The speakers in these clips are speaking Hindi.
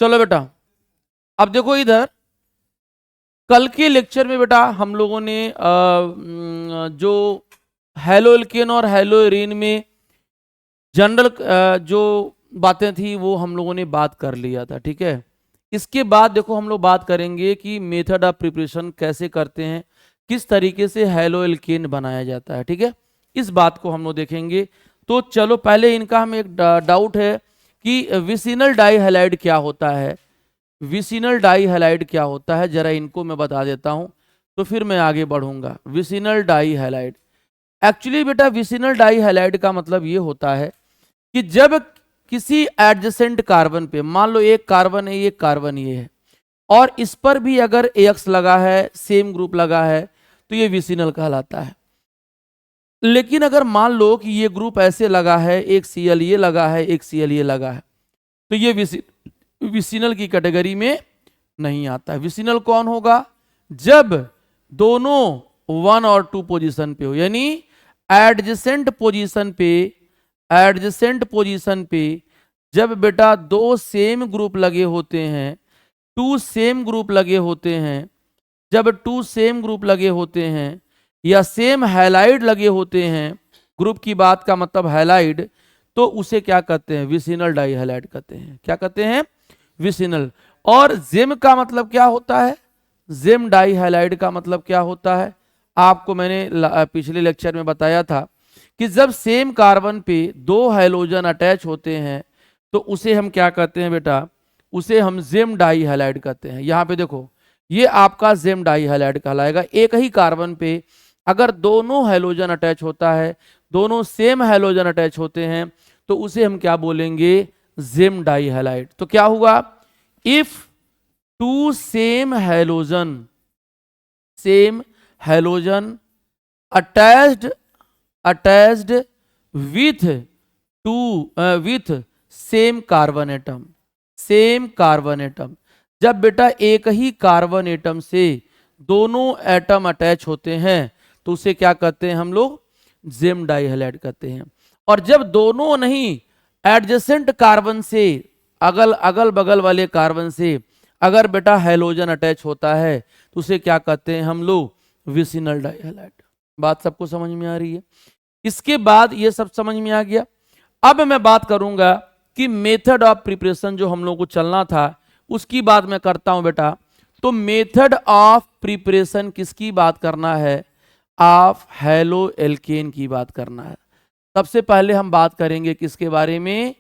चलो बेटा, अब देखो इधर कल के लेक्चर में बेटा हम लोगों ने जो हेलो एल्केन और हेलो एरीन में जनरल जो बातें थी वो हम लोगों ने बात कर लिया था, ठीक है। इसके बाद देखो हम लोग बात करेंगे कि मेथड ऑफ प्रिपरेशन कैसे करते हैं, किस तरीके से हेलो एल्केन बनाया जाता है, ठीक है। इस बात को हम लोग देखेंगे। तो चलो पहले इनका हमें एक डाउट है कि विसिनल डाई हैलाइड क्या होता है। विसिनल डाई हैलाइड क्या होता है जरा इनको मैं बता देता हूं, तो फिर मैं आगे बढ़ूंगा। विसिनल डाई हैलाइड, एक्चुअली बेटा विसिनल डाई हैलाइड का मतलब ये होता है कि जब किसी एडजेसेंट कार्बन पे, मान लो एक कार्बन है, ये कार्बन ये है, और इस पर भी अगर एक्स लगा है, सेम ग्रुप लगा है, तो ये विसिनल कहलाता है। लेकिन अगर मान लो कि ये ग्रुप ऐसे लगा है, एक सीएल ये लगा है, एक सीएल ये लगा है, तो ये विसिनल की कैटेगरी में नहीं आता है। विसिनल कौन होगा? जब दोनों 1 और 2 पोजीशन पे हो, यानी एडजेसेंट पोजीशन पे, एडजेसेंट पोजीशन पे जब बेटा दो सेम ग्रुप लगे होते हैं, 2 सेम ग्रुप लगे होते हैं, जब 2 सेम ग्रुप लगे होते हैं या सेम हैलाइड लगे होते हैं, ग्रुप की बात का मतलब हैलाइड, तो उसे क्या कहते हैं? विसिनल डाई हैलाइड कहते हैं। क्या कहते हैं? विसिनल। और जेम का मतलब क्या होता है? जेम डाई हैलाइड का मतलब क्या होता है? आपको मैंने पिछले लेक्चर में बताया था कि जब सेम कार्बन पे 2 हैलोजन अटैच होते हैं तो उसे हम क्या कहते हैं बेटा? उसे हम जेम डाई हैलाइड कहते हैं। यहां पे देखो, ये आपका जेम डाई हैलाइड कहलाएगा। एक ही कार्बन पे अगर दोनों हैलोजन अटैच होता है, दोनों सेम हैलोजन अटैच होते हैं, तो उसे हम क्या बोलेंगे? Gem di halide. तो क्या हुआ? If 2 same halogen attached with same carbon atom, same carbon atom, जब बेटा एक ही कार्बन एटम से दोनों एटम अटैच होते हैं तो उसे क्या कहते हैं हम लोग? जेम डाई हैलाइड कहते हैं। और जब दोनों नहीं, एडजेसेंट कार्बन से, अगल अगल बगल वाले कार्बन से अगर बेटा हैलोजन अटैच होता है तो उसे क्या कहते हैं हम लोग? Vicinal die halide. बात सबको समझ में आ रही है? इसके बाद ये सब समझ में आ गया। अब मैं बात करूंगा कि मेथड ऑफ प्रिपरेशन जो हम लोग को चलना था उसकी बात मैं करता हूं बेटा। तो मेथड ऑफ प्रिपरेशन किसकी बात करना है? ऑफ हेलो एल्केन की बात करना है। सबसे पहले हम बात करेंगे किसके बारे में?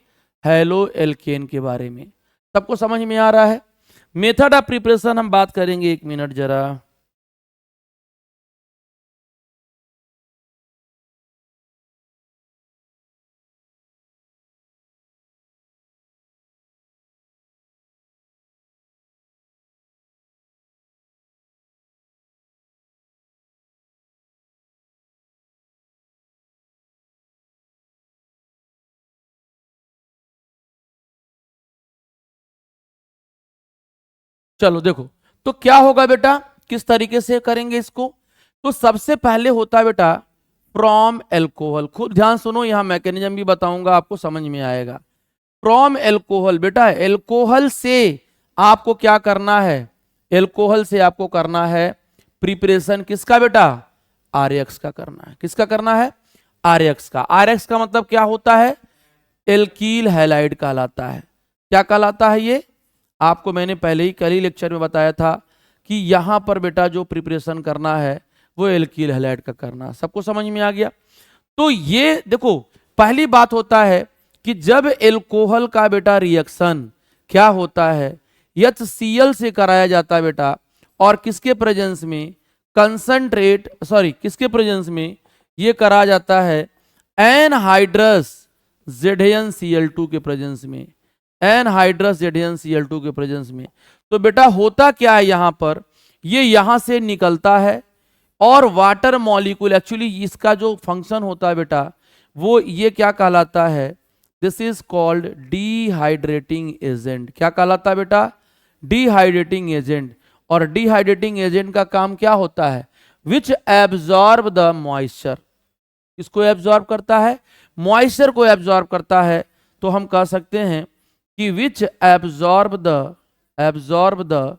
हेलो एल्केन के बारे में। सबको समझ में आ रहा है? मेथड ऑफ प्रिपरेशन हम बात करेंगे, 1 मिनट जरा। चलो देखो, तो क्या होगा बेटा, किस तरीके से करेंगे इसको? तो सबसे पहले होता है बेटा फ्रॉम एल्कोहल। खूब ध्यान सुनो, यहां मैकेनिज्म भी बताऊंगा, आपको समझ में आएगा। फ्रॉम एल्कोहल, बेटा एल्कोहल से आपको क्या करना है? एल्कोहल से आपको करना है प्रिपरेशन किसका बेटा? आरएक्स का करना है। किसका करना है? आरएक्स का। आरएक्स का मतलब क्या होता है? एल्कील हैलाइड कहलाता है। क्या कहलाता है ये? आपको मैंने पहले ही कल ही लेक्चर में बताया था कि यहां पर बेटा जो प्रिपरेशन करना है वो एल्कील हैलाइड का करना। सबको समझ में आ गया? तो ये देखो, पहली बात होता है कि जब एल्कोहल का बेटा रिएक्शन क्या होता है? HCl से कराया जाता है बेटा, और किसके प्रेजेंस में? कंसंट्रेट, सॉरी, किसके प्रेजेंस में ये करा जाता है? एनहाइड्रस ZnCl2 के प्रेजेंस में, एनहाइड्रस ZnCl2 के प्रेजेंस में। तो बेटा होता क्या है यहां पर? ये यहां से निकलता है और वाटर मॉलिक्यूल, एक्चुअली इसका जो फंक्शन होता है बेटा वो ये क्या कहलाता है? This is called dehydrating agent. क्या कहलाता है बेटा? Dehydrating agent. और डिहाइड्रेटिंग एजेंट का काम क्या होता है? विच एब्जॉर्ब द मॉइस्चर। इसको एब्जॉर्ब करता है, मॉइस्चर को एब्जॉर्ब करता है। तो हम कह सकते हैं कि विच एब्जॉर्ब द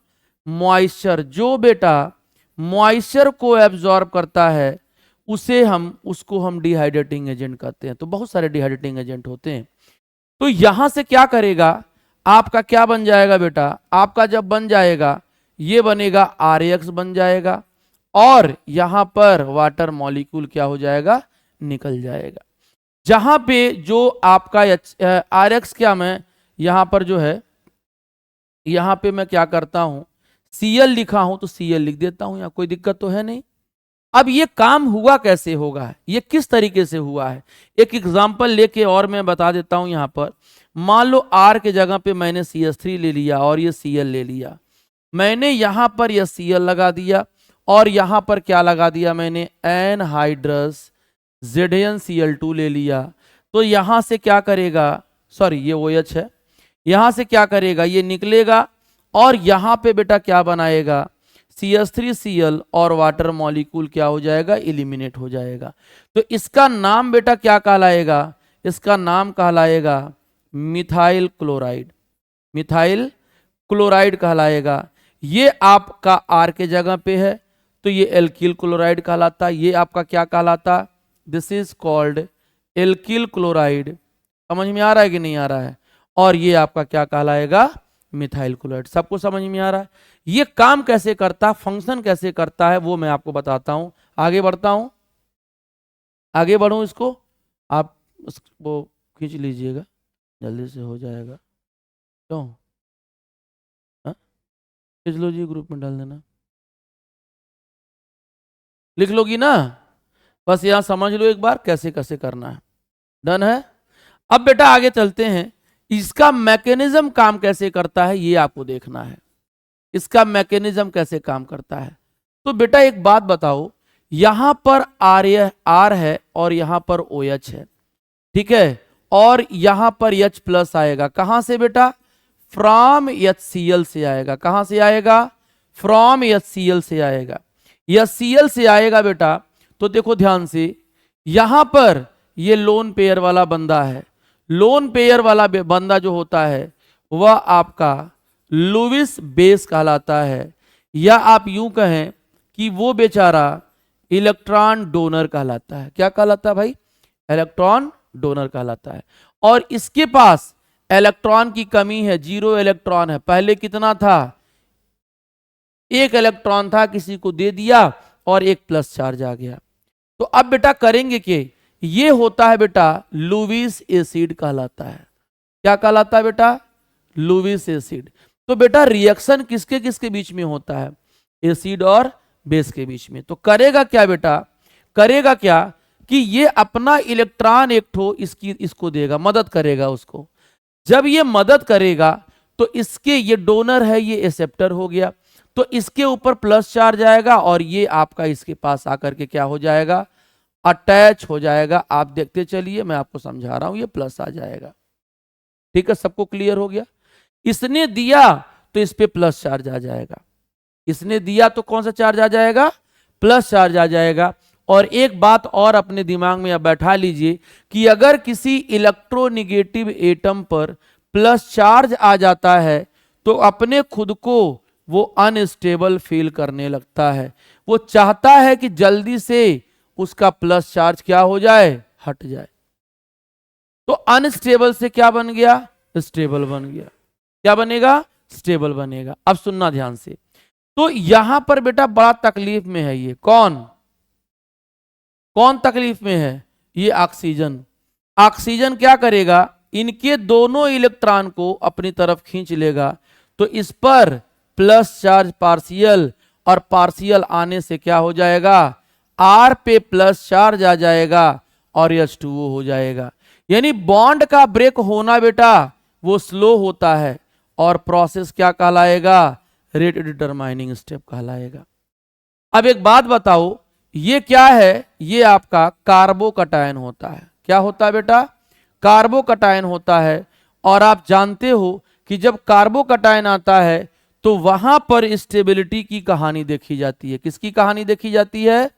मॉइस्चर, जो बेटा मॉइस्चर को एब्जॉर्ब करता है उसको हम डिहाइड्रेटिंग एजेंट कहते हैं। तो बहुत सारे डिहाइड्रेटिंग एजेंट होते हैं। तो यहां से क्या करेगा, आपका क्या बन जाएगा बेटा, आपका जब बन जाएगा ये बनेगा RX बन जाएगा, और यहां पर वाटर मॉलिक्यूल क्या हो जाएगा, निकल जाएगा। जहां पे जो आपका RX, क्या मैं यहां पर जो है, यहां पे मैं क्या करता हूं, Cl लिखा हूं तो Cl लिख देता हूं, यहां कोई दिक्कत तो है नहीं। अब ये काम हुआ कैसे होगा, ये किस तरीके से हुआ है, एक एग्जांपल लेके और मैं बता देता हूं। यहां पर मान लो R के जगह पे मैंने CH3 ले लिया और ये Cl ले लिया, मैंने यहां पर यह Cl लगा दिया और यहां पर क्या लगा दिया, मैंने एनहाइड्रस ZnCl2 ले लिया। तो यहां से क्या करेगा, सॉरी ये OH है, यहां से क्या करेगा, ये निकलेगा और यहां पे बेटा क्या बनाएगा, CH3Cl, और वाटर मॉलिक्यूल क्या हो जाएगा, एलिमिनेट हो जाएगा। तो इसका नाम बेटा क्या कहलाएगा, इसका नाम कहलाएगा मिथाइल क्लोराइड, मिथाइल क्लोराइड कहलाएगा। ये आपका R के जगह पे है तो ये एल्किल क्लोराइड कहलाता, ये आपका क्या कहलाता, this is called alkyl chloride. समझ में आ रहा है कि नहीं आ रहा है, और ये आपका क्या कहलाएगा, मिथाइल क्लोराइड। सबको समझ में आ रहा है। ये काम कैसे करता, फंक्शन कैसे करता है, वो मैं आपको बताता हूं। आगे बढ़ता हूं, आगे बढ़ूं, इसको आप वो खींच लीजिएगा, जल्दी से हो जाएगा। क्यों, खींच लो जी, ग्रुप में डाल देना, लिख लोगी ना, बस यहां समझ लो एक बार कैसे कैसे करना है। डन है। अब बेटा आगे चलते हैं, इसका मैकेनिज्म काम कैसे करता है ये आपको देखना है, इसका मैकेनिज्म कैसे काम करता है। तो बेटा एक बात बताओ, यहां पर R है और यहां पर OH है, ठीक है, और यहां पर H प्लस आएगा, कहां से बेटा, फ्रॉम HCl से आएगा। कहां से आएगा, फ्रॉम HCl से आएगा, HCl से आएगा बेटा। तो देखो ध्यान से, यहां पर ये लोन पेयर वाला बंदा है, लोन पेयर वाला बंदा जो होता है वह आपका लुईस बेस कहलाता है, या आप यूं कहें कि वो बेचारा इलेक्ट्रॉन डोनर कहलाता है। क्या कहलाता है भाई, इलेक्ट्रॉन डोनर कहलाता है। और इसके पास इलेक्ट्रॉन की कमी है, 0 इलेक्ट्रॉन है। पहले कितना था, 1 इलेक्ट्रॉन था, किसी को दे दिया और 1 प्लस चार्ज आ गया। तो अब बेटा करेंगे कि ये होता है बेटा लुईस एसिड कहलाता है। क्या कहलाता है बेटा, लुईस एसिड। तो बेटा रिएक्शन किसके किसके बीच में होता है, एसिड और बेस के बीच में। तो करेगा क्या बेटा, करेगा क्या कि ये अपना इलेक्ट्रॉन एक ठो इसको देगा, मदद करेगा उसको। जब ये मदद करेगा तो इसके, ये डोनर है, ये एक्सेप्टर हो गया, तो इसके ऊपर प्लस चार्ज आएगा और ये आपका इसके पास आकर के क्या हो जाएगा, अटैच हो जाएगा। आप देखते चलिए, मैं आपको समझा रहा हूं, ये प्लस आ जाएगा। ठीक है, सबको क्लियर हो गया। इसने दिया तो इस पे प्लस चार्ज आ जाएगा, इसने दिया तो कौन सा चार्ज आ जाएगा, प्लस चार्ज आ जाएगा। और एक बात और अपने दिमाग में अब बैठा लीजिए कि अगर किसी इलेक्ट्रोनिगेटिव एटम पर प्लस चार्ज आ जाता है तो अपने खुद को वो अनस्टेबल फील करने लगता है, वो चाहता है कि जल्दी से उसका प्लस चार्ज क्या हो जाए, हट जाए। तो अनस्टेबल से क्या बन गया, स्टेबल बन गया। क्या बनेगा, स्टेबल बनेगा। अब सुनना ध्यान से, तो यहां पर बेटा बड़ा तकलीफ में है, ये कौन कौन तकलीफ में है, ये ऑक्सीजन। ऑक्सीजन क्या करेगा, इनके दोनों इलेक्ट्रॉन को अपनी तरफ खींच लेगा, तो इस पर प्लस चार्ज पार्शियल और पार्शियल आने से क्या हो जाएगा, R पे प्लस चार्ज आ जाएगा और H2O हो जाएगा। यानी बॉन्ड का ब्रेक होना बेटा वो स्लो होता है और प्रोसेस क्या कहलाएगा, रेट डिटरमाइनिंग स्टेप कहलाएगा। अब एक बात बताओ, ये क्या है, ये आपका कार्बोकटायन होता है। क्या होता है बेटा, कार्बोकटायन होता है। और आप जानते हो कि जब कार्बोकटायन आता है तो वहां पर स्टेबिलिटी की कहानी देखी जाती है। किसकी कहानी देखी जाती है,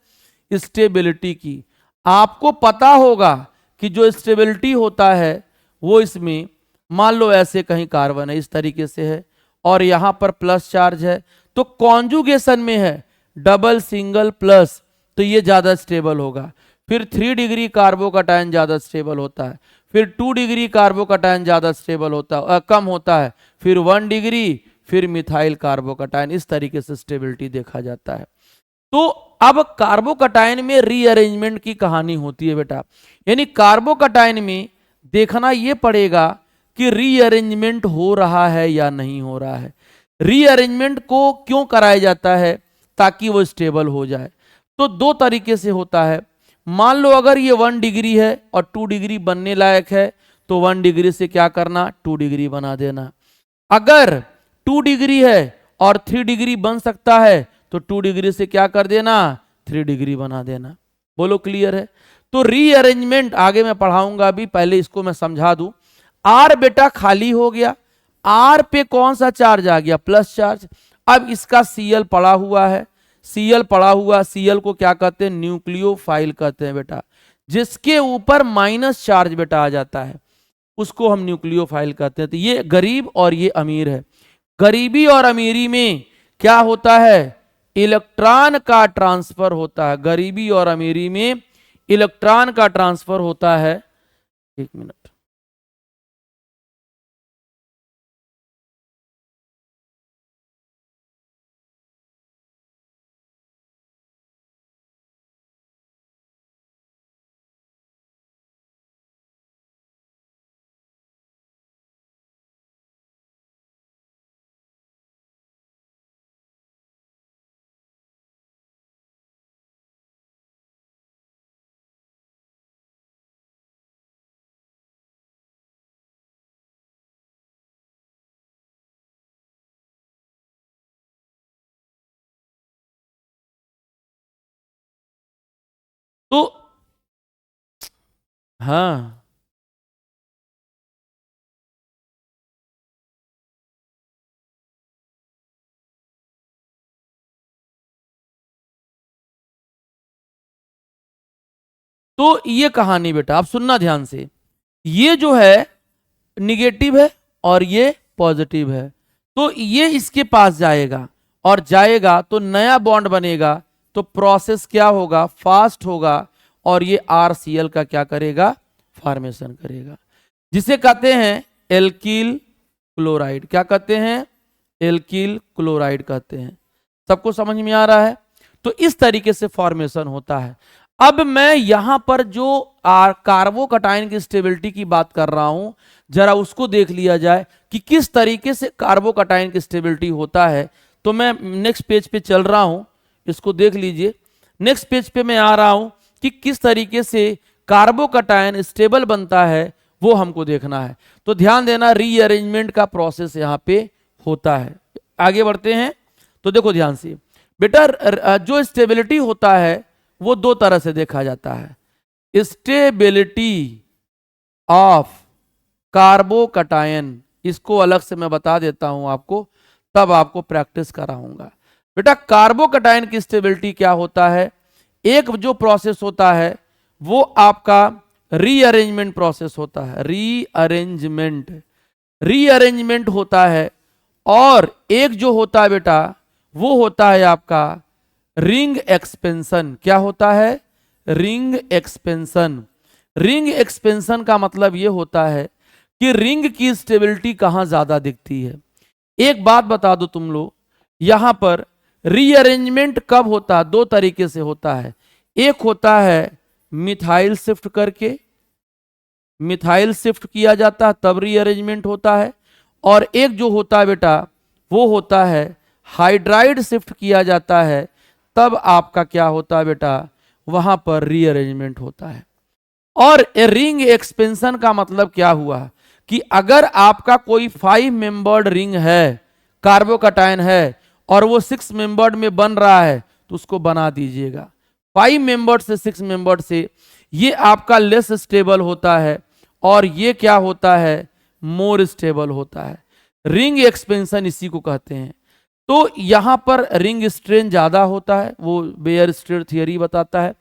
स्टेबिलिटी की। आपको पता होगा कि जो स्टेबिलिटी होता है वो इसमें मान लो ऐसे कहीं कार्बन है, इस तरीके से है, और यहां पर प्लस चार्ज है, तो कॉन्जुगेशन में है डबल सिंगल प्लस, तो ये ज्यादा स्टेबल होगा। फिर 3 डिग्री कार्बोकैटायन ज्यादा स्टेबल होता है, फिर 2 डिग्री कार्बोकैटायन ज्यादा स्टेबल होता है, कम होता है, फिर 1 डिग्री, फिर मिथाइल कार्बोकैटायन। इस तरीके से स्टेबिलिटी देखा जाता है। तो अब कार्बोकैटायन में रीअरेंजमेंट की कहानी होती है बेटा, यानी कार्बोकैटायन में देखना यह पड़ेगा कि रीअरेंजमेंट हो रहा है या नहीं हो रहा है। रीअरेंजमेंट को क्यों कराया जाता है? ताकि वो स्टेबल हो जाए। तो दो तरीके से होता है। मान लो अगर ये 1 डिग्री है और 2 डिग्री बनने लायक है, तो 1 डिग्री से क्या करना, 2 डिग्री बना देना। अगर 2 डिग्री है और 3 डिग्री बन सकता है, तो 2 डिग्री से क्या कर देना, 3 डिग्री बना देना। बोलो क्लियर है? तो रीअरेंजमेंट आगे मैं पढ़ाऊंगा, अभी पहले इसको मैं समझा दूं। आर बेटा खाली हो गया, आर पे कौन सा चार्ज आ गया, प्लस चार्ज। अब इसका सीएल पड़ा हुआ है, सीएल पड़ा हुआ, सीएल को क्या कहते हैं, न्यूक्लियोफाइल कहते हैं बेटा। जिसके ऊपर माइनस चार्ज बेटा आ जाता है उसको हम न्यूक्लियोफाइल कहते हैं। तो ये गरीब और ये अमीर है। गरीबी और अमीरी में क्या होता है, इलेक्ट्रॉन का ट्रांसफर होता है। गरीबी और अमीरी में इलेक्ट्रॉन का ट्रांसफर होता है। एक मिनट, तो हाँ, तो ये कहानी बेटा आप सुनना ध्यान से। ये जो है निगेटिव है और ये पॉजिटिव है, तो ये इसके पास जाएगा और जाएगा तो नया बॉन्ड बनेगा, तो प्रोसेस क्या होगा, फास्ट होगा, और ये आरसीएल का क्या करेगा, फॉर्मेशन करेगा, जिसे कहते हैं एल्किल क्लोराइड। क्या कहते हैं, एल्किल क्लोराइड कहते हैं। सबको समझ में आ रहा है? तो इस तरीके से फॉर्मेशन होता है। अब मैं यहां पर जो कार्बोकैटायन की स्टेबिलिटी की बात कर रहा हूं, जरा उसको देख लिया जाए कि किस तरीके से कार्बोकैटायन की स्टेबिलिटी होता है। तो मैं नेक्स्ट पेज पे चल रहा हूं, इसको देख लीजिए। नेक्स्ट पेज पे मैं आ रहा हूं कि किस तरीके से कार्बोकैटायन स्टेबल बनता है, वो हमको देखना है। तो ध्यान देना, रीअरेंजमेंट का प्रोसेस यहां पे होता है। आगे बढ़ते हैं तो देखो ध्यान से बेटा, जो स्टेबिलिटी होता है वो दो तरह से देखा जाता है। स्टेबिलिटी ऑफ कार्बोकैटायन, इसको अलग से मैं बता देता हूं आपको, तब आपको प्रैक्टिस कराऊंगा। बेटा कार्बोकैटायन की स्टेबिलिटी क्या होता है, एक जो प्रोसेस होता है वो आपका रीअरेंजमेंट प्रोसेस होता है। रीअरेंजमेंट होता है, और एक जो होता है बेटा वो होता है आपका रिंग एक्सपेंशन। क्या होता है, रिंग एक्सपेंशन। रिंग एक्सपेंशन का मतलब ये होता है कि रिंग की स्टेबिलिटी कहां ज्यादा दिखती है। एक बात बता दो तुम लोग, यहां पर रीअरेंजमेंट कब होता है, दो तरीके से होता है। एक होता है मिथाइल शिफ्ट करके, मिथाइल शिफ्ट किया जाता है तब रीअरेंजमेंट होता है। और एक जो होता है बेटा वो होता है हाइड्राइड शिफ्ट किया जाता है, तब आपका क्या होता है बेटा, वहां पर रीअरेंजमेंट होता है। और रिंग एक्सपेंशन का मतलब क्या हुआ कि अगर आपका कोई 5 मेंबर्ड रिंग है, कार्बोकैटायन है, और वो 6 मेंबर्ड में बन रहा है, तो उसको बना दीजिएगा। 5 मेंबर्ड से 6 मेंबर्ड से ये आपका लेस स्टेबल होता है, और ये क्या होता है, मोर स्टेबल होता है। रिंग एक्सपेंशन इसी को कहते हैं। तो यहां पर रिंग स्ट्रेन ज्यादा होता है, वो बेयर-स्ट्रेस थियरी बताता है,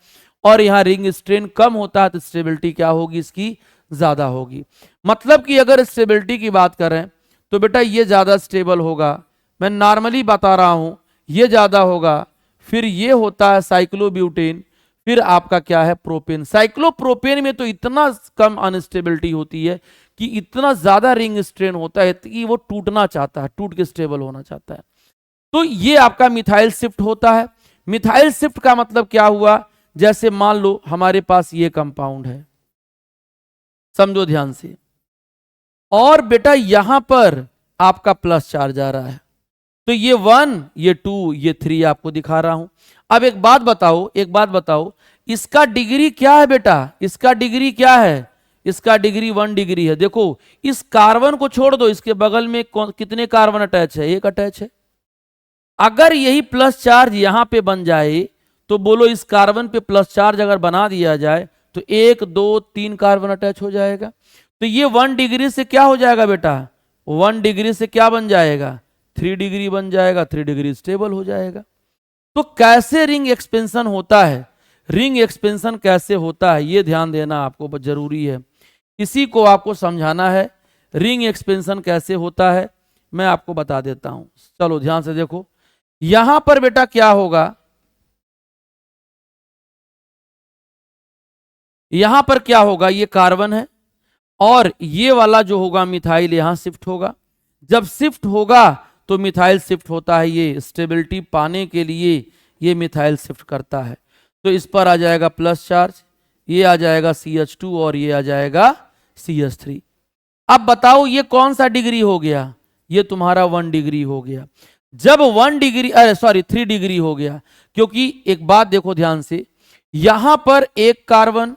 और यहां रिंग स्ट्रेन कम होता है, तो स्टेबिलिटी क्या होगी इसकी, ज्यादा होगी। मतलब कि अगर स्टेबिलिटी की बात करें तो बेटा ये ज्यादा स्टेबल होगा, मैं नॉर्मली बता रहा हूं, ये ज्यादा होगा। फिर ये होता है साइक्लोब्यूटेन, फिर आपका क्या है प्रोपेन। साइक्लोप्रोपेन में तो इतना कम अनस्टेबिलिटी होती है कि इतना ज्यादा रिंग स्ट्रेन होता है कि वो टूटना चाहता है, टूट के स्टेबल होना चाहता है। तो ये आपका मिथाइल शिफ्ट होता है। मिथाइल शिफ्ट का मतलब क्या हुआ, जैसे मान लो हमारे पास ये कंपाउंड है, समझो ध्यान से, और बेटा यहां पर आपका प्लस चार्ज आ रहा है, तो ये 1 ये 2 ये 3 आपको दिखा रहा हूं। अब एक बात बताओ, एक बात बताओ, इसका डिग्री क्या है बेटा, इसका डिग्री क्या है, इसका डिग्री 1 डिग्री है। देखो इस कार्बन को छोड़ दो, इसके बगल में कितने कार्बन अटैच है, एक अटैच है। अगर यही प्लस चार्ज यहां पे बन जाए तो बोलो इस कार्बन पे प्लस चार्ज अगर बना दिया जाए तो 1 2 3 कार्बन अटैच हो जाएगा। तो ये 1 डिग्री से क्या हो जाएगा बेटा, 1 डिग्री से क्या बन जाएगा, 3 डिग्री बन जाएगा, 3 डिग्री स्टेबल हो जाएगा। तो कैसे रिंग एक्सपेंशन होता है, रिंग एक्सपेंशन कैसे होता है ये ध्यान देना आपको बहुत जरूरी है, इसी को आपको समझाना है। रिंग एक्सपेंशन कैसे होता है मैं आपको बता देता हूं, चलो ध्यान से देखो। यहां पर बेटा क्या होगा, यहां पर क्या होगा, ये कार्बन है और ये वाला जो होगा मिथाइल यहां शिफ्ट होगा। जब शिफ्ट होगा तो मिथाइल शिफ्ट होता है, ये स्टेबिलिटी पाने के लिए ये मिथाइल शिफ्ट करता है। तो इस पर आ जाएगा प्लस चार्ज, ये आ जाएगा CH2 और ये आ जाएगा CH3। अब बताओ ये कौन सा डिग्री हो गया, ये तुम्हारा 1 डिग्री हो गया। जब 1 डिग्री, अरे सॉरी 3 डिग्री हो गया, क्योंकि एक बात देखो ध्यान से, यहां पर एक कार्बन,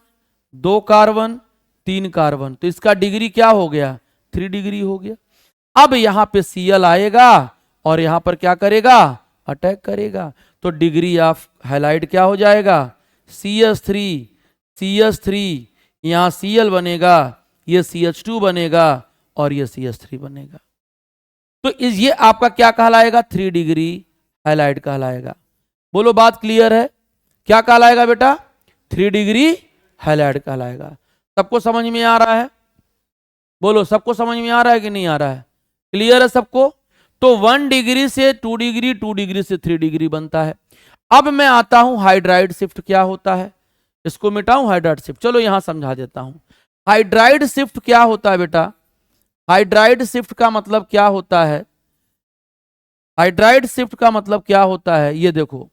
2 कार्बन, 3 कार्बन, तो इसका डिग्री क्या हो गया, 3 डिग्री हो गया। अब यहां पे Cl आएगा और यहां पर क्या करेगा, अटैक करेगा, तो डिग्री ऑफ हाइलाइट क्या हो जाएगा, CH3 CH3, यहां Cl बनेगा, ये CH2 बनेगा और ये CH3 बनेगा। तो ये आपका क्या कहलाएगा, 3 डिग्री हाइलाइट कहलाएगा। बोलो बात क्लियर है, क्या कहलाएगा बेटा, 3 डिग्री हाइलाइट कहलाएगा। सबको समझ में आ रहा है, बोलो सबको समझ में आ रहा है कि नहीं आ रहा है, क्लियर है सबको। तो 1 डिग्री से 2 डिग्री, 2 डिग्री से 3 डिग्री बनता है। अब मैं आता हूं हाइड्राइड शिफ्ट क्या होता है, इसको मिटाऊं हाइड्राइड शिफ्ट, चलो यहां समझा देता हूं। हाइड्राइड शिफ्ट क्या होता है बेटा, हाइड्राइड शिफ्ट का मतलब क्या होता है, हाइड्राइड शिफ्ट का मतलब क्या होता है, ये देखो,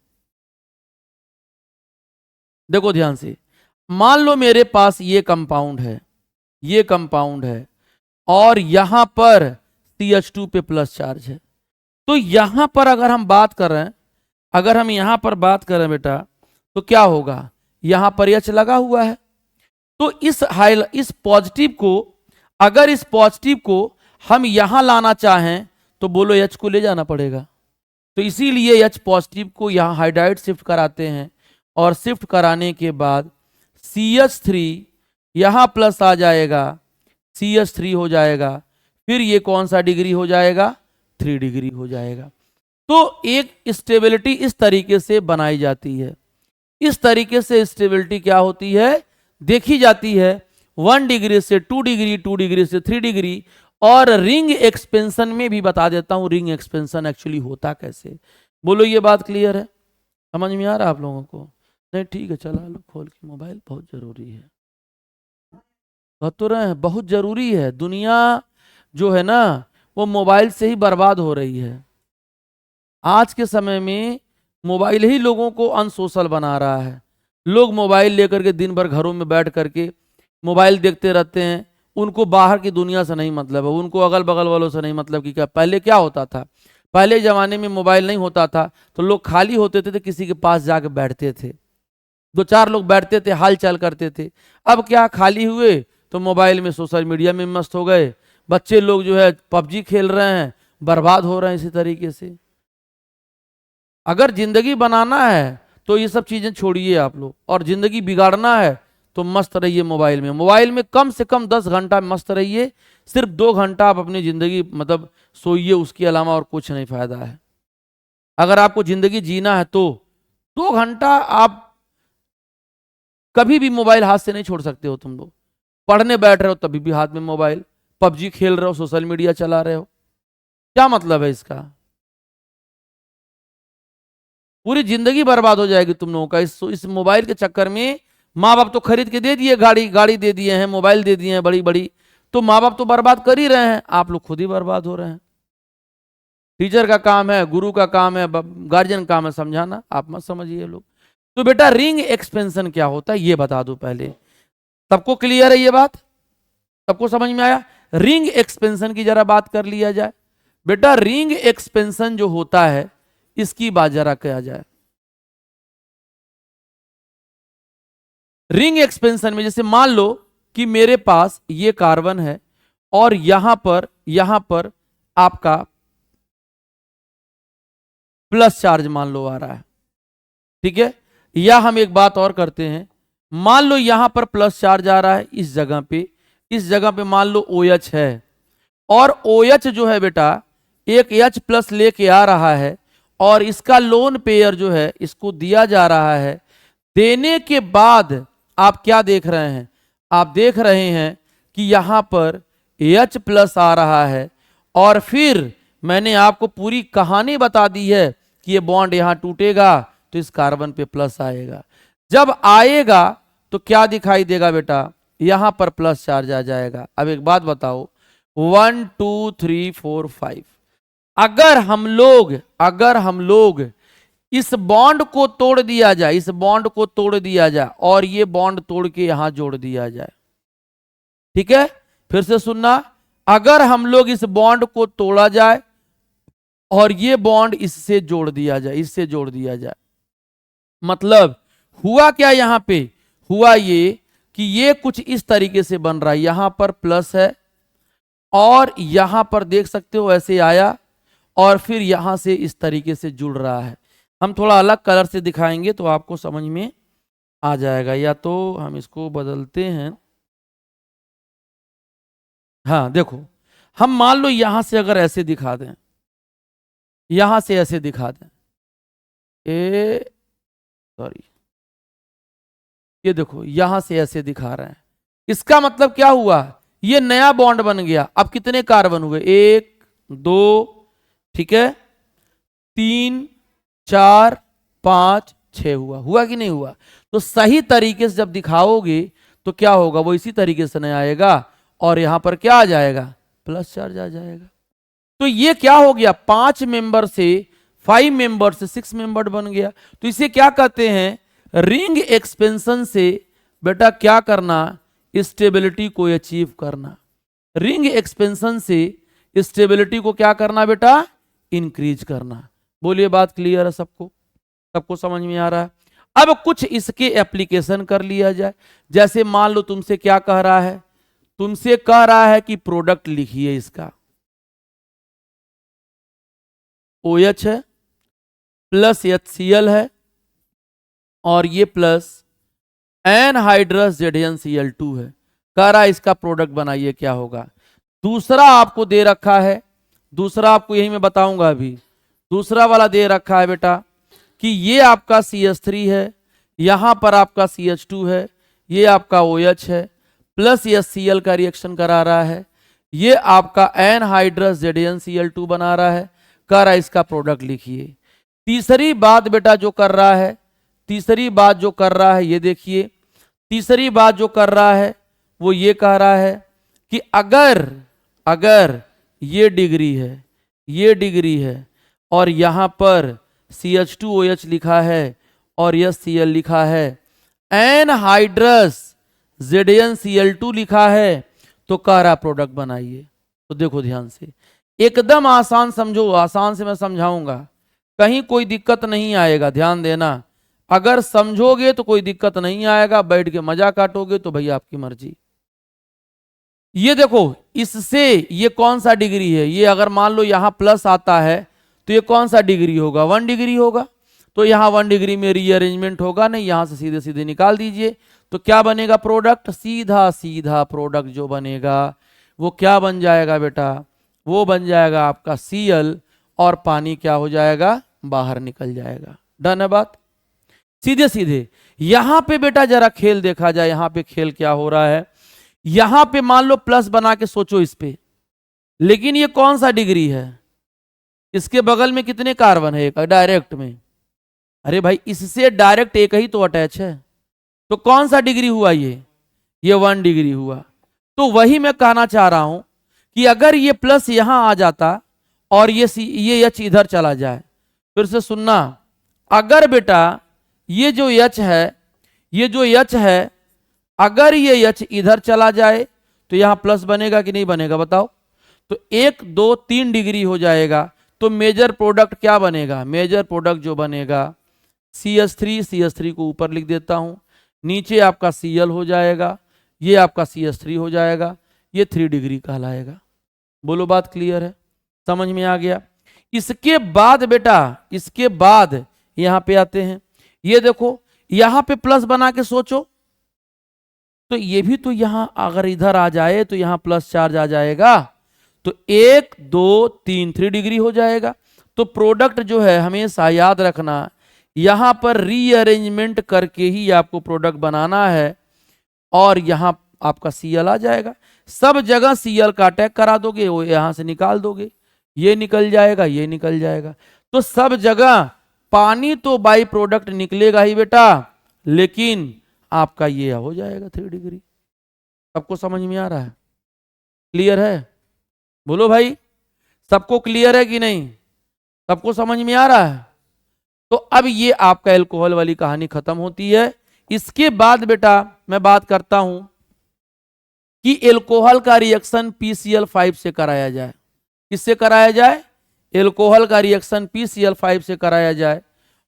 देखो ध्यान से, मान लो मेरे पास ये कंपाउंड है, ये कंपाउंड है और यहां पर CH2 पे प्लस चार्ज है। तो यहां पर अगर हम बात कर रहे हैं, अगर हम यहां पर बात करें बेटा तो क्या होगा, यहां पर H लगा हुआ है। तो इस पॉजिटिव को, अगर इस पॉजिटिव को हम यहां लाना चाहें तो बोलो H को ले जाना पड़ेगा। तो इसीलिए H पॉजिटिव को यहां हाइड्राइड शिफ्ट कराते हैं और शिफ्ट कराने के बाद CH3 यहां प्लस आ जाएगा, CH3 हो जाएगा, फिर ये कौन सा डिग्री हो जाएगा, 3 डिग्री हो जाएगा। तो एक स्टेबिलिटी इस तरीके से बनाई जाती है, इस तरीके से स्टेबिलिटी क्या होती है, देखी जाती है। 1 डिग्री से 2 डिग्री, 2 डिग्री से 3 डिग्री। और रिंग एक्सपेंशन में भी बता देता हूं रिंग एक्सपेंशन एक्चुअली होता कैसे। बोलो ये बात क्लियर है, समझ में आ रहा है आप लोगों को, नहीं ठीक है चला लो खोल के मोबाइल, बहुत जरूरी है, कह तो रहे हैं बहुत जरूरी है। दुनिया जो है ना वो मोबाइल से ही बर्बाद हो रही है। आज के समय में मोबाइल ही लोगों को अनसोशल बना रहा है। लोग मोबाइल लेकर के दिन भर घरों में बैठ करके मोबाइल देखते रहते हैं, उनको बाहर की दुनिया से नहीं मतलब है, उनको अगल बगल वालों से नहीं मतलब कि क्या। पहले क्या होता था, पहले जमाने में मोबाइल नहीं होता था तो लोग खाली होते थे तो किसी के पास जाकर बैठते थे, 2 4 लोग बैठते थे, हाल चाल करते थे। अब क्या, खाली हुए तो मोबाइल में सोशल मीडिया में मस्त हो गए, बच्चे लोग जो है PUBG खेल रहे हैं, बर्बाद हो रहे हैं इसी तरीके से। अगर जिंदगी बनाना है तो ये सब चीजें छोड़िए आप लोग, और जिंदगी बिगाड़ना है तो मस्त रहिए मोबाइल में। मोबाइल में कम से कम 10 घंटा मस्त रहिए, सिर्फ 2 घंटा आप अपनी जिंदगी मतलब सोइए, उसके अलावा और कुछ नहीं फायदा है। अगर आपको जिंदगी जीना है तो 2 घंटा आप कभी भी मोबाइल हाथ से नहीं छोड़ सकते हो तुम लोग। पढ़ने बैठ रहे हो तभी भी हाथ में मोबाइल, पबजी खेल रहे हो, सोशल मीडिया चला रहे हो, क्या मतलब है इसका? पूरी जिंदगी बर्बाद हो जाएगी तुम लोगों का इस मोबाइल के चक्कर में। माँ बाप तो खरीद के दे दिए, गाड़ी दे दिए हैं, मोबाइल दे दिए हैं बड़ी बड़ी, तो माँ बाप तो बर्बाद कर ही रहे हैं, आप लोग खुद ही बर्बाद हो रहे हैं। टीचर का काम है, गुरु का काम है, गार्जियन काम है समझाना, आप मत समझिए लोग। तो बेटा रिंग एक्सपेंशन क्या होता है ये बता दो पहले, सबको क्लियर है ये बात, सबको समझ में आया? रिंग एक्सपेंशन की जरा बात कर लिया जाए। बेटा रिंग एक्सपेंशन जो होता है इसकी बात जरा किया जाए। रिंग एक्सपेंशन में जैसे मान लो कि मेरे पास ये कार्बन है और यहां पर आपका प्लस चार्ज मान लो आ रहा है, ठीक है? या हम एक बात और करते हैं, मान लो यहां पर प्लस चार्ज आ रहा है इस जगह पे मान लो OH है, और OH जो है बेटा एक H प्लस लेके आ रहा है, और इसका लोन पेयर जो है इसको दिया जा रहा है। देने के बाद आप क्या देख रहे हैं? आप देख रहे हैं कि यहां पर H प्लस आ रहा है, और फिर मैंने आपको पूरी कहानी बता दी है कि ये बॉन्ड यहां टूटेगा तो इस कार्बन पे प्लस आएगा। जब आएगा तो क्या दिखाई देगा बेटा? यहां पर प्लस चार्ज आ जाएगा। अब एक बात बताओ, 1 2 3 4 5, अगर हम लोग इस बॉन्ड को तोड़ दिया जाए, और ये बॉन्ड तोड़ के यहां जोड़ दिया जाए, ठीक है? फिर से सुनना, अगर हम लोग इस बॉन्ड को तोड़ा जाए और ये बॉन्ड इससे जोड़ दिया जाए, मतलब हुआ क्या यहां पे? हुआ ये कि ये कुछ इस तरीके से बन रहा है, यहां पर प्लस है और यहां पर देख सकते हो ऐसे आया, और फिर यहां से इस तरीके से जुड़ रहा है। हम थोड़ा अलग कलर से दिखाएंगे तो आपको समझ में आ जाएगा, या तो हम इसको बदलते हैं। हाँ देखो, हम मान लो यहां से अगर ऐसे दिखा दें, यहां से ऐसे दिखा दें, सॉरी, ये देखो यहां से ऐसे दिखा रहे हैं, इसका मतलब क्या हुआ? ये नया बॉन्ड बन गया। अब कितने कार्बन हुए? 1 2, ठीक है, 3 4 5 6 हुआ कि नहीं हुआ? तो सही तरीके से जब दिखाओगे तो क्या होगा? वो इसी तरीके से नहीं आएगा, और यहां पर क्या आ जाएगा? प्लस चार्ज आ जाएगा। तो ये क्या हो गया? 5 मेंबर से 5 मेंबर से 6 मेंबर बन गया। तो इसे क्या कहते हैं? रिंग एक्सपेंशन से बेटा क्या करना? स्टेबिलिटी को अचीव करना। रिंग एक्सपेंशन से स्टेबिलिटी को क्या करना बेटा? इंक्रीज करना। बोलिए बात क्लियर है सबको? सबको समझ में आ रहा है? अब कुछ इसके एप्लीकेशन कर लिया जाए। जैसे मान लो तुमसे क्या कह रहा है? तुमसे कह रहा है कि प्रोडक्ट लिखिए, इसका OH है प्लस HCl है, और ये प्लस एनहाइड्रस ZnCl2 है। कह रहा है इसका प्रोडक्ट बनाइए, क्या होगा? दूसरा आपको दे रखा है, दूसरा आपको यही मैं बताऊंगा अभी। दूसरा वाला दे रखा है बेटा कि ये आपका CH3 है, यहां पर आपका CH2 है, ये आपका OH है, प्लस HCl का रिएक्शन करा रहा है, ये आपका एनहाइड्रस ZnCl2 बना रहा है। कह रहा है इसका प्रोडक्ट लिखिए। तीसरी बात बेटा जो कर रहा है, ये देखिए, तीसरी बात जो कर रहा है वो ये कह रहा है कि अगर ये डिग्री है और यहां पर CH2OH लिखा है और HCl लिखा है, एनहाइड्रस ZnCl2 लिखा है, तो कह रहा प्रोडक्ट बनाइए। तो देखो ध्यान से, एकदम आसान समझो, आसान से मैं समझाऊंगा, कहीं कोई दिक्कत नहीं आएगा, ध्यान देना। अगर समझोगे तो कोई दिक्कत नहीं आएगा, बैठ के मजा काटोगे तो भैया आपकी मर्जी। ये देखो, इससे ये कौन सा डिग्री है? ये अगर मान लो यहां प्लस आता है तो ये कौन सा डिग्री होगा? 1 डिग्री होगा। तो यहां 1 डिग्री में रीअरेंजमेंट होगा नहीं, यहां से सीधे सीधे निकाल दीजिए। तो क्या बनेगा प्रोडक्ट? सीधा सीधा प्रोडक्ट जो बनेगा वो क्या बन जाएगा बेटा? वो बन जाएगा आपका Cl, और पानी क्या हो जाएगा? बाहर निकल जाएगा। डन है बात? सीधे सीधे। यहां पे बेटा जरा खेल देखा जाए, यहां पे खेल क्या हो रहा है। यहां पे मान लो प्लस बना के सोचो इस पे, लेकिन ये कौन सा डिग्री है, इसके बगल में कितने कार्बन है, एक डायरेक्ट में, अरे भाई इससे डायरेक्ट एक ही तो अटैच है, तो कौन सा डिग्री हुआ ये 1 डिग्री हुआ। तो वही मैं कहना चाह रहा हूं कि अगर ये प्लस यहां आ जाता और ये एच इधर चला जाए, फिर से सुनना, अगर बेटा ये जो एच है अगर ये एच इधर चला जाए तो यहां प्लस बनेगा कि नहीं बनेगा बताओ, तो 1 2 3 डिग्री हो जाएगा। तो मेजर प्रोडक्ट क्या बनेगा, मेजर प्रोडक्ट जो बनेगा CH3 को ऊपर लिख देता हूं, नीचे आपका Cl हो जाएगा, ये आपका CH3 हो जाएगा, ये 3 डिग्री कहलाएगा। बोलो बात क्लियर है, समझ में आ गया। इसके बाद बेटा, इसके बाद यहां पे आते हैं, ये देखो यहां पे प्लस बना के सोचो, तो ये भी तो यहां अगर इधर आ जाए तो यहां प्लस चार्ज आ जाएगा, तो 1 2 3 3 डिग्री हो जाएगा। तो प्रोडक्ट जो है हमेशा याद रखना, यहां पर रीअरेंजमेंट करके ही आपको प्रोडक्ट बनाना है, और यहां आपका Cl आ जाएगा। सब जगह Cl का अटैक करा दोगे, वो यहां से निकाल दोगे, ये निकल जाएगा, ये निकल जाएगा। तो सब जगह पानी तो बाई प्रोडक्ट निकलेगा ही बेटा, लेकिन आपका ये हो जाएगा 3 डिग्री। सबको समझ में आ रहा है, क्लियर है, बोलो भाई सबको क्लियर है कि नहीं, सबको समझ में आ रहा है। तो अब ये आपका एल्कोहल वाली कहानी खत्म होती है। इसके बाद बेटा मैं बात करता हूं कि एल्कोहल का रिएक्शन PCl5 से कराया जाए। किससे कराया जाए, एल्कोहल का रिएक्शन PCl5 से कराया जाए।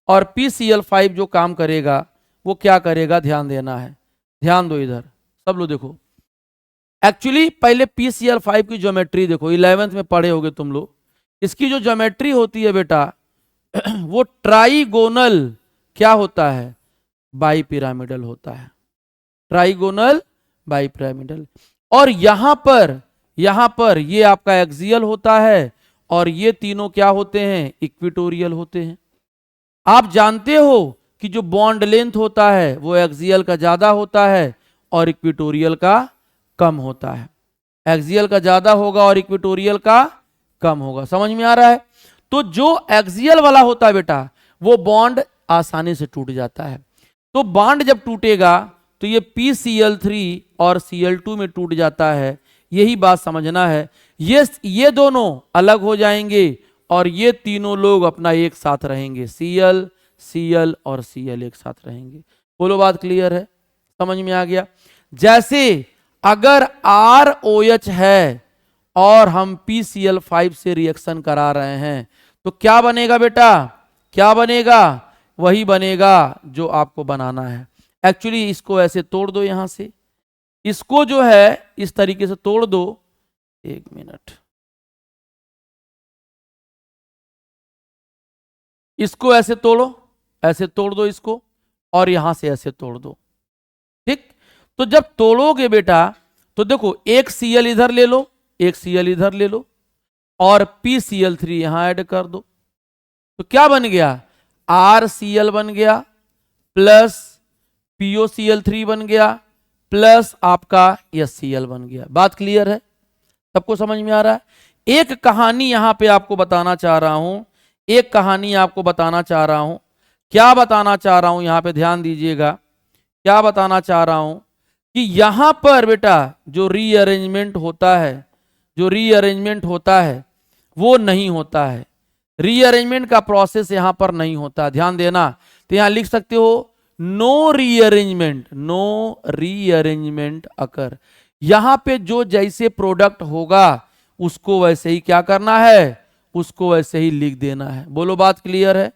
और PCl5 जो काम करेगा वो क्या करेगा, ध्यान देना है, ध्यान दो इधर सब लोग देखो। एक्चुअली पहले PCl5 की ज्योमेट्री देखो, 11th में पढ़े होगे तुम लोग। इसकी जो ज्योमेट्री होती है बेटा वो ट्राइगोनल क्या होता है, बाई पिरामिडल होता है, ट्राइगोनल बाई पिरामिडल। और यहां पर ये आपका एक्सियल होता है, और ये तीनों क्या होते हैं, इक्विटोरियल होते हैं। आप जानते हो कि जो बॉन्ड लेंथ होता है वो एक्सियल का ज्यादा होता है और इक्विटोरियल का कम होता है, एक्सियल का ज्यादा होगा और इक्विटोरियल का कम होगा। समझ में आ रहा है। तो जो एक्सियल वाला होता है बेटा वो बॉन्ड आसानी से टूट जाता है। तो बॉन्ड जब टूटेगा तो ये PCl3 और Cl2 में टूट जाता है, यही बात समझना है। ये दोनों अलग हो जाएंगे और ये तीनों लोग अपना एक साथ रहेंगे, Cl और Cl एक साथ रहेंगे। बोलो बात क्लियर है, समझ में आ गया। जैसे अगर ROH है और हम PCl5 से रिएक्शन करा रहे हैं तो क्या बनेगा बेटा, क्या बनेगा, वही बनेगा जो आपको बनाना है। एक्चुअली इसको ऐसे तोड़ दो, यहां से इसको जो है इस तरीके से तोड़ दो, 1 मिनट, इसको ऐसे तोड़ो, ऐसे तोड़ दो इसको, और यहां से ऐसे तोड़ दो, ठीक। तो जब तोड़ोगे बेटा तो देखो एक Cl इधर ले लो, एक Cl इधर ले लो, और PCl3 यहां ऐड कर दो, तो क्या बन गया, RCl बन गया प्लस POCl3 बन गया प्लस आपका HCl बन गया। बात क्लियर है, सबको समझ में आ रहा है। एक कहानी यहां पे आपको बताना चाह रहा हूं, एक कहानी आपको बताना चाह रहा हूं। क्या बताना चाह रहा हूं, यहां पे ध्यान दीजिएगा, क्या बताना चाह रहा हूं कि यहां पर बेटा जो रीअरेंजमेंट होता है, जो रीअरेंजमेंट होता है वो नहीं होता है, रीअरेंजमेंट का प्रोसेस यहां पर नहीं होता, ध्यान देना। तो यहां लिख सकते हो नो रीअरेंजमेंट, नो रीअरेंजमेंट अकर। यहां पे जो जैसे प्रोडक्ट होगा उसको वैसे ही क्या करना है, उसको वैसे ही लिख देना है। बोलो बात क्लियर है।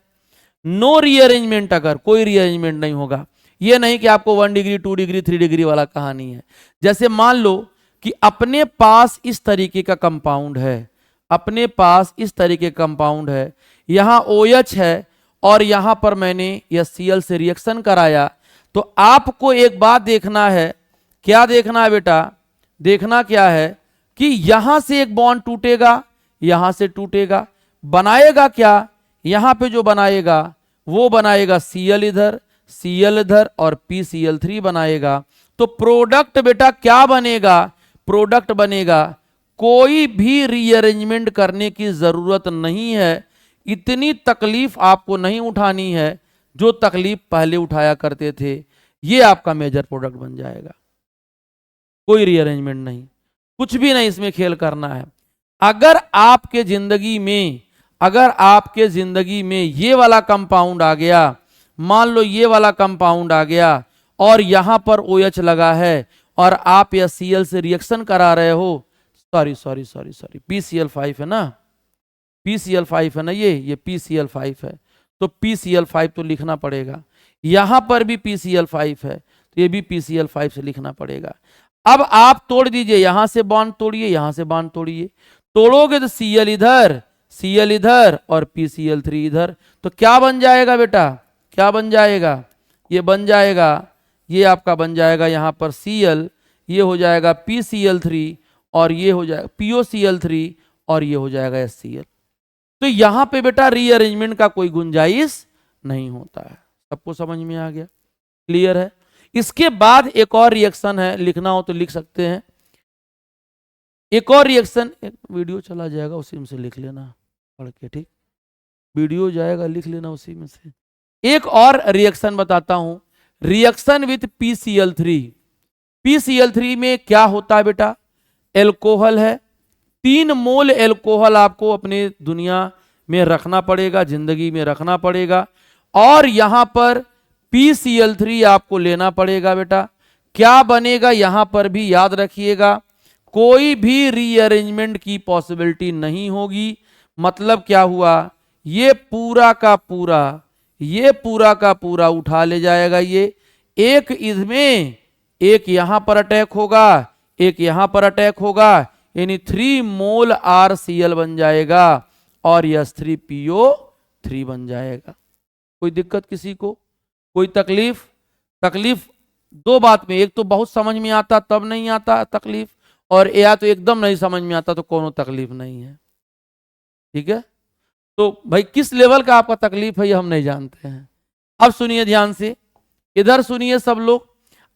नो रीअरेंजमेंट अगर, कोई रीअरेंजमेंट नहीं होगा। ये नहीं कि आपको 1 डिग्री 2 डिग्री 3 डिग्री वाला कहानी है। जैसे मान लो कि अपने पास इस तरीके का कंपाउंड है, अपने पास इस तरीके का कंपाउंड है, यहां OH है और यहां पर मैंने HCl से रिएक्शन कराया, तो आपको एक बात देखना है। क्या देखना है बेटा, देखना क्या है कि यहां से एक बॉन्ड टूटेगा, यहां से टूटेगा, बनाएगा क्या, यहां पे जो बनाएगा वो बनाएगा Cl इधर, Cl इधर और PCl3 बनाएगा। तो प्रोडक्ट बेटा क्या बनेगा, प्रोडक्ट बनेगा, कोई भी रीअरेंजमेंट करने की जरूरत नहीं है, इतनी तकलीफ आपको नहीं उठानी है जो तकलीफ पहले उठाया करते थे। ये आपका मेजर प्रोडक्ट बन जाएगा। कोई रीअरेंजमेंट नहीं, कुछ भी नहीं इसमें खेल करना है। अगर आपके जिंदगी में ये वाला कंपाउंड आ गया, मान लो ये वाला कंपाउंड आ गया और यहां पर OH लगा है और आप या Cl से रिएक्शन करा रहे हो, सॉरी PCl5 है ना, PCl5 है ना, ये PCl5 है, तो PCl5 तो लिखना पड़ेगा। यहां पर भी PCl5 है तो ये भी PCl5 से लिखना पड़ेगा। अब आप तोड़ दीजिए, यहां से बॉन्ड तोड़िए, यहां से बॉन्ड तोड़िए, तोड़ोगे तो Cl इधर और PCl3 इधर, तो क्या बन जाएगा बेटा, क्या बन जाएगा, ये बन जाएगा, ये आपका बन जाएगा यहां पर Cl, ये हो जाएगा PCl3 और ये हो जाएगा POCl3 और ये हो जाएगा HCl। तो यहां पे बेटा रीअरेंजमेंट का कोई गुंजाइश नहीं होता है। सबको समझ में आ गया, क्लियर है। इसके बाद एक और रिएक्शन है, लिखना हो तो लिख सकते हैं। एक और रिएक्शन, एक वीडियो चला जाएगा उसी में से लिख लेना पढ़ के, ठीक, वीडियो जाएगा लिख लेना उसी में से। एक और रिएक्शन बताता हूं, रिएक्शन विथ PCl3। PCl3 में क्या होता है बेटा, एल्कोहल है, 3 मोल एल्कोहल आपको अपने दुनिया में रखना पड़ेगा, जिंदगी में रखना पड़ेगा, और यहां पर PCl3 आपको लेना पड़ेगा बेटा। क्या बनेगा यहां पर भी याद रखिएगा, कोई भी रीअरेंजमेंट की पॉसिबिलिटी नहीं होगी। मतलब क्या हुआ, ये पूरा का पूरा उठा ले जाएगा, ये एक इसमें, एक यहां पर अटैक होगा, एक यहां पर अटैक होगा, यानी 3 मोल RCl बन जाएगा और H3PO3 बन जाएगा। कोई दिक्कत किसी को, कोई तकलीफ? तकलीफ दो बात में, एक तो बहुत समझ में आता तब नहीं आता तकलीफ, और या तो एकदम नहीं समझ में आता तो कोनो तकलीफ नहीं है। ठीक है, तो भाई किस लेवल का आपका तकलीफ है ये हम नहीं जानते हैं। अब सुनिए ध्यान से, इधर सुनिए सब लोग।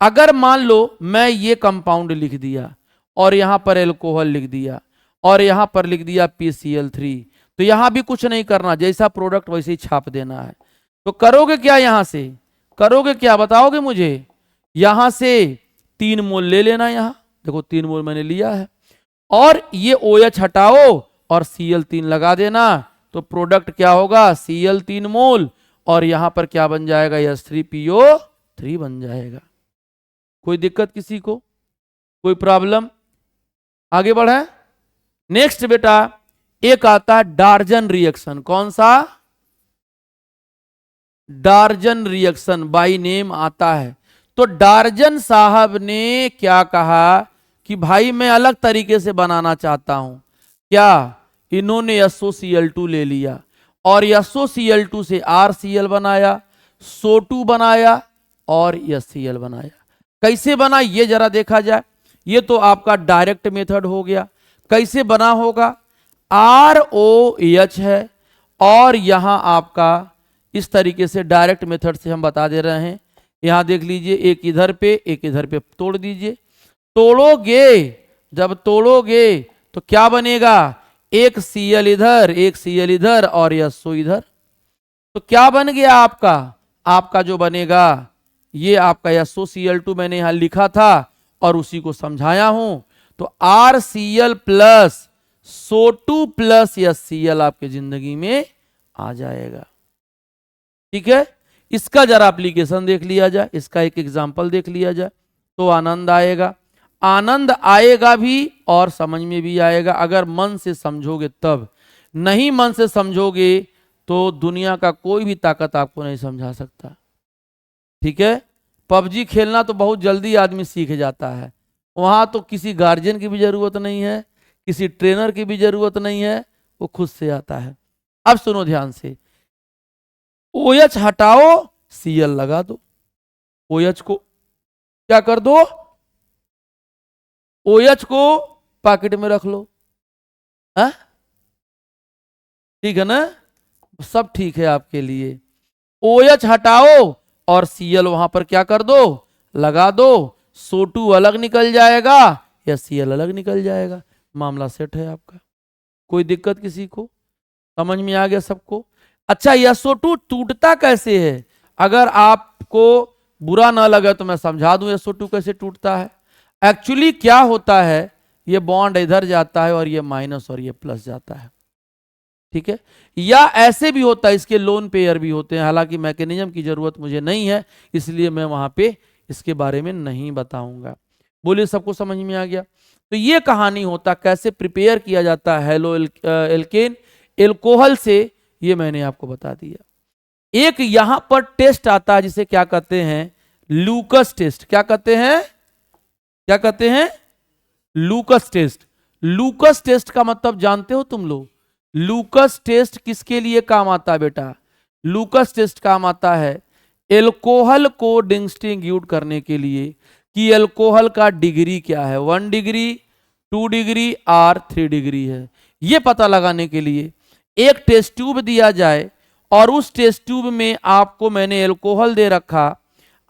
अगर मान लो मैं ये कंपाउंड लिख दिया और यहां पर एल्कोहल लिख दिया और यहां पर लिख दिया PCl3, तो यहां भी कुछ नहीं करना, जैसा प्रोडक्ट वैसे ही छाप देना है। तो करोगे क्या, यहां से करोगे क्या बताओगे मुझे, यहां से 3 मोल ले लेना, यहां देखो 3 मोल मैंने लिया है, और ये OH हटाओ और Cl3 लगा देना, तो प्रोडक्ट क्या होगा, Cl3 मोल, और यहां पर क्या बन जाएगा, H3PO3 बन जाएगा। कोई दिक्कत किसी को, कोई प्रॉब्लम? आगे बढ़े। नेक्स्ट बेटा एक आता है डार्जन रिएक्शन। कौन सा? डार्जन रिएक्शन बाय नेम आता है। तो डार्जन साहब ने क्या कहा कि भाई मैं अलग तरीके से बनाना चाहता हूं। क्या? इन्होंने SOCl2 ले लिया और SOCl2 से RCl बनाया, SO2 बनाया और HCl बनाया। कैसे बना ये जरा देखा जाए। ये तो आपका डायरेक्ट मेथड हो गया। कैसे बना होगा, ROH है और यहां आपका इस तरीके से डायरेक्ट मेथड से हम बता दे रहे हैं। यहां देख लीजिए, एक इधर पे एक इधर पे तोड़ दीजिए। तोड़ोगे, जब तोड़ोगे तो क्या बनेगा, एक Cl इधर एक Cl इधर और SO इधर। तो क्या बन गया आपका, आपका जो बनेगा ये आपका SOCl2 मैंने यहां लिखा था और उसी को समझाया हूं। तो RCl plus SO2 plus HCl आपके जिंदगी में आ जाएगा। ठीक है, इसका जरा एप्लीकेशन देख लिया जाए, इसका एक एग्जांपल देख लिया जाए तो आनंद आएगा। आनंद आएगा भी और समझ में भी आएगा अगर मन से समझोगे तब। नहीं मन से समझोगे तो दुनिया का कोई भी ताकत आपको नहीं समझा सकता। ठीक है, PUBG खेलना तो बहुत जल्दी आदमी सीख जाता है, वहां तो किसी गार्जियन की भी जरूरत नहीं है, किसी ट्रेनर की भी जरूरत नहीं है, वो खुद से आता है। अब सुनो ध्यान से, OH हटाओ, Cl लगा दो। OH को क्या कर दो, OH को पॉकेट में रख लो। है ठीक है ना, सब ठीक है आपके लिए। OH हटाओ और Cl वहां पर क्या कर दो, लगा दो। SO2 अलग निकल जाएगा या Cl अलग निकल जाएगा, मामला सेट है आपका। कोई दिक्कत किसी को? समझ में आ गया सबको? अच्छा, SO2 टूटता कैसे है? अगर आपको बुरा ना लगे तो मैं समझा दूं SO2 कैसे टूटता है। एक्चुअली क्या होता है, ये बॉन्ड इधर जाता है और ये माइनस और ये प्लस जाता है, ठीक है। या ऐसे भी होता है, इसके लोन पेयर भी होते हैं, हालांकि मैकेनिज्म की जरूरत मुझे नहीं है, इसलिए मैं वहां पे इसके बारे में नहीं बताऊंगा। बोलिए, सबको समझ में आ गया? तो ये कहानी होता, कैसे प्रिपेयर किया जाता है हेलो एल्केन एल्कोहल से, ये मैंने आपको बता दिया। एक यहां पर टेस्ट आता है जिसे क्या कहते हैं, लूकस टेस्ट। क्या कहते हैं? क्या कहते हैं? लूकस टेस्ट। लूकस टेस्ट का मतलब जानते हो तुम लोग? लूकस टेस्ट किसके लिए काम आता है बेटा? लूकस टेस्ट काम आता है एल्कोहल को डिस्टिंग्विश करने के लिए कि एल्कोहल का डिग्री क्या है, 1 डिग्री, 2 डिग्री और 3 डिग्री है। यह पता लगाने के लिए एक टेस्ट ट्यूब दिया जाए और उस टेस्ट ट्यूब में आपको मैंने एल्कोहल दे रखा,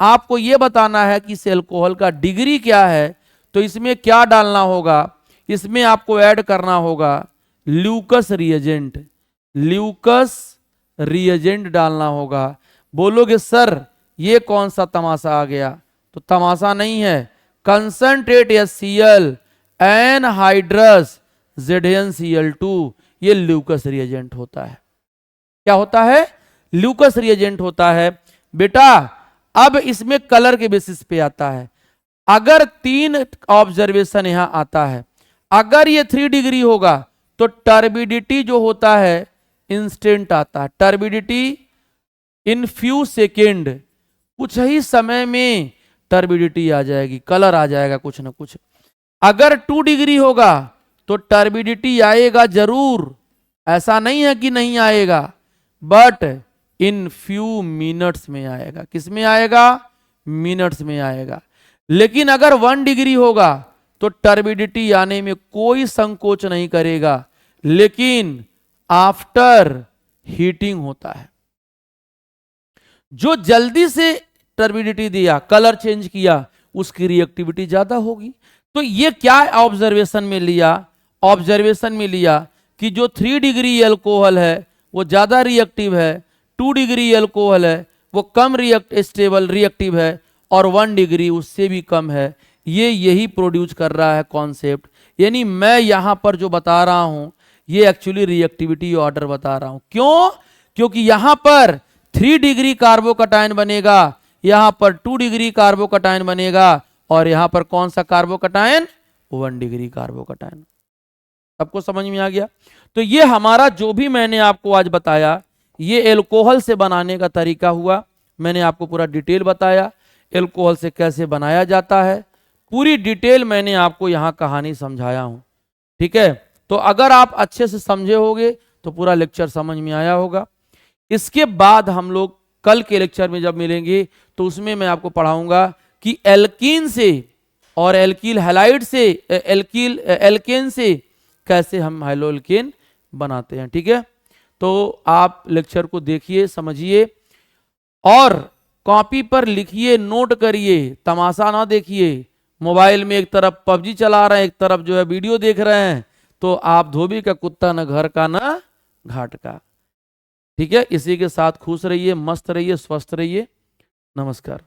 आपको यह बताना है कि इस एल्कोहल का डिग्री क्या है, तो इसमें क्या डालना होगा? इसमें आपको ऐड करना होगा ल्यूकस रिएजेंट। ल्यूकस रिएजेंट डालना होगा। बोलोगे सर ये कौन सा तमाशा आ गया? तो तमाशा नहीं है, कंसंट्रेट HCl एनहाइड्रस ZnCl2, ये ल्यूकस रिएजेंट होता है। क्या होता है? ल्यूकस रिएजेंट होता है बेटा। अब इसमें कलर के बेसिस पे आता है। अगर 3 ऑब्जर्वेशन यहां आता है, अगर ये 3 डिग्री होगा तो टर्बिडिटी जो होता है इंस्टेंट आता है। टर्बिडिटी इन फ्यू सेकेंड, कुछ ही समय में टर्बिडिटी आ जाएगी, कलर आ जाएगा कुछ ना कुछ। अगर 2 डिग्री होगा तो टर्बिडिटी आएगा जरूर, ऐसा नहीं है कि नहीं आएगा, बट इन फ्यू मिनट्स में आएगा। किस में आएगा? मिनट्स में आएगा। लेकिन अगर 1 डिग्री होगा तो टर्बिडिटी आने में कोई संकोच नहीं करेगा, लेकिन आफ्टर हीटिंग होता है। जो जल्दी से टर्बिडिटी दिया, कलर चेंज किया, उसकी रिएक्टिविटी ज्यादा होगी। तो ये क्या ऑब्जर्वेशन में लिया? ऑब्जर्वेशन में लिया कि जो 3 डिग्री एल्कोहल है वो ज्यादा रिएक्टिव है, 2 डिग्री एल्कोहल है वो कम स्टेबल रिएक्टिव है, और 1 डिग्री उससे भी कम है। ये यही प्रोड्यूस कर रहा है कॉन्सेप्ट। यानी मैं यहां पर जो बता रहा हूं ये एक्चुअली रिएक्टिविटी ऑर्डर बता रहा हूं। क्यों? क्योंकि यहां पर 3 डिग्री कार्बोकटायन बनेगा, यहां पर 2 डिग्री कार्बोकटायन बनेगा, और यहां पर कौन सा कार्बोकटायन? 1 degree carbocation. सबको समझ में आ गया? तो ये हमारा जो भी मैंने आपको आज बताया ये एल्कोहल से बनाने का तरीका हुआ। मैंने आपको पूरा डिटेल बताया एल्कोहल से कैसे बनाया जाता है, पूरी डिटेल मैंने आपको यहां कहानी समझाया हूं, ठीक है। तो अगर आप अच्छे से समझे होगे तो पूरा लेक्चर समझ में आया होगा। इसके बाद हम लोग कल के लेक्चर में जब मिलेंगे तो उसमें मैं आपको पढ़ाऊंगा कि एल्कीन से और एल्कील हैलाइड से एल्केन से कैसे हम हैलोएल्केन बनाते हैं, ठीक है। तो आप लेक्चर को देखिए, समझिए और कॉपी पर लिखिए, नोट करिए, तमाशा ना देखिए। मोबाइल में एक तरफ पबजी चला रहे हैं, एक तरफ जो है वीडियो देख रहे हैं, तो आप धोबी का कुत्ता न घर का न घाट का, ठीक है। इसी के साथ खुश रहिए, मस्त रहिए, स्वस्थ रहिए। नमस्कार।